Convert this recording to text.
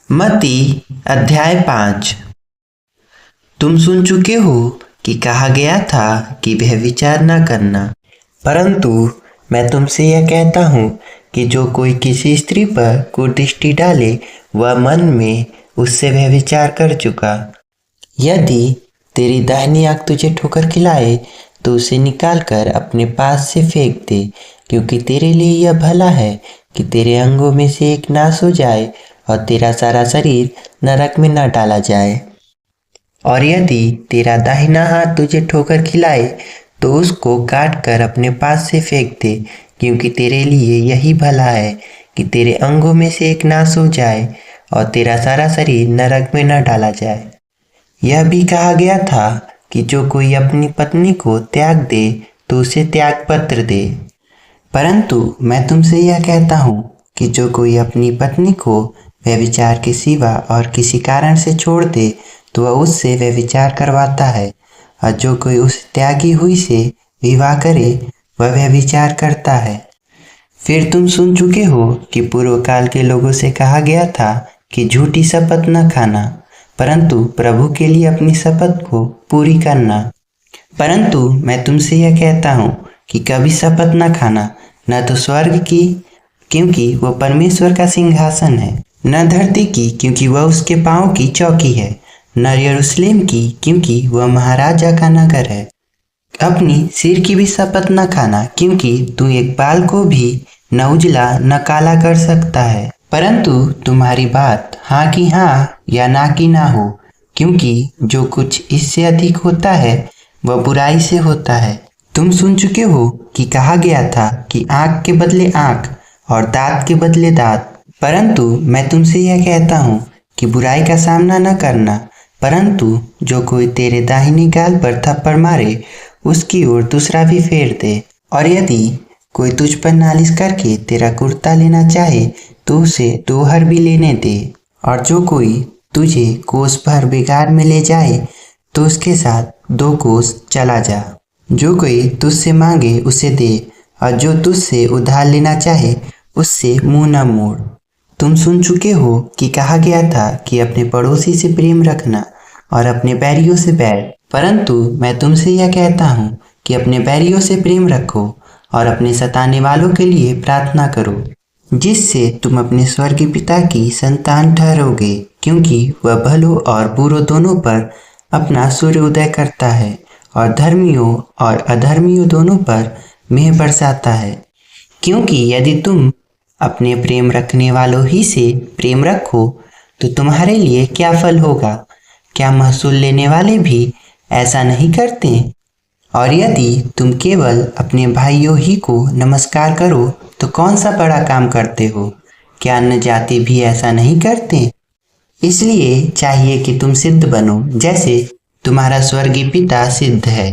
मत्ती अध्याय 5। तुम सुन चुके हो कि कहा गया था कि व्यभिचार न करना, परंतु मैं तुमसे यह कहता हूँ कि जो कोई किसी स्त्री पर कुदृष्टि डाले वह मन में उससे व्यभिचार कर चुका। यदि तेरी दाहिनी आँख तुझे ठोकर खिलाए तो उसे निकालकर अपने पास से फेंक दे, क्योंकि तेरे लिए यह भला है कि तेरे अंगों में से एक नाश हो जाए और तेरा सारा शरीर नरक में न डाला जाए। और यदि तेरा दाहिना हाथ तुझे ठोकर खिलाए तो उसको काट कर अपने पास से फेंक दे, क्योंकि तेरे लिए यही भला है कि तेरे अंगों में से एक नाश हो जाए और तेरा सारा शरीर नरक में न डाला जाए। यह भी कहा गया था कि जो कोई अपनी पत्नी को त्याग दे तो उसे त्याग पत्र दे। परंतु मैं तुमसे यह कहता हूँ कि जो कोई अपनी पत्नी को व्यभिचार के सिवा और किसी कारण से छोड़ दे तो वह उससे व्यभिचार करवाता है, और जो कोई उस त्यागी हुई से विवाह करे वह व्यभिचार करता है। फिर तुम सुन चुके हो कि पूर्व काल के लोगों से कहा गया था कि झूठी शपथ न खाना, परंतु प्रभु के लिए अपनी शपथ को पूरी करना। परंतु मैं तुमसे यह कहता हूँ कि कभी शपथ न खाना, न तो स्वर्ग की, क्योंकि वह परमेश्वर का सिंहासन है, न धरती की, क्योंकि वह उसके पाँव की चौकी है, न यरूशलेम की, क्योंकि वह महाराजा का नगर है। अपनी सिर की भी शपथ न खाना, क्योंकि तू एक बाल को भी न उजला न काला कर सकता है। परंतु तुम्हारी बात हाँ की हाँ या ना की ना हो, क्योंकि जो कुछ इससे अधिक होता है वह बुराई से होता है। तुम सुन चुके हो कि कहा गया था कि आँख के बदले आँख और दांत के बदले दांत। परंतु मैं तुमसे यह कहता हूँ कि बुराई का सामना न करना, परंतु जो कोई तेरे दाहिने गाल पर थप्पड़ मारे उसकी ओर दूसरा भी फेर दे। और यदि कोई तुझ पर नालिश करके तेरा कुर्ता लेना चाहे तो उसे 2 हर भी लेने दे। और जो कोई तुझे कोस भर बेगार में ले जाए तो उसके साथ 2 कोस चला जा। जो कोई तुझसे मांगे उसे दे, और जो तुझसे उधार लेना चाहे उससे मुंह न मोड़। तुम सुन चुके हो कि कहा गया था कि अपने पड़ोसी से प्रेम रखना और अपने बैरियों से बैर। परंतु मैं तुमसे यह कहता हूँ कि अपने बैरियों से प्रेम रखो और अपने सताने वालों के लिए प्रार्थना करो, जिससे तुम अपने स्वर्गीय पिता की संतान ठहरोगे, क्योंकि वह भलों और बुरों दोनों पर अपना सूर्य उदय करता है और धर्मियों और अधर्मियों दोनों पर मेघ बरसाता है। क्योंकि यदि तुम अपने प्रेम रखने वालों ही से प्रेम रखो तो तुम्हारे लिए क्या फल होगा? क्या महसूल लेने वाले भी ऐसा नहीं करते? और यदि तुम केवल अपने भाइयों ही को नमस्कार करो तो कौन सा बड़ा काम करते हो? क्या अन्य जाति भी ऐसा नहीं करते? इसलिए चाहिए कि तुम सिद्ध बनो जैसे तुम्हारा स्वर्गीय पिता सिद्ध है।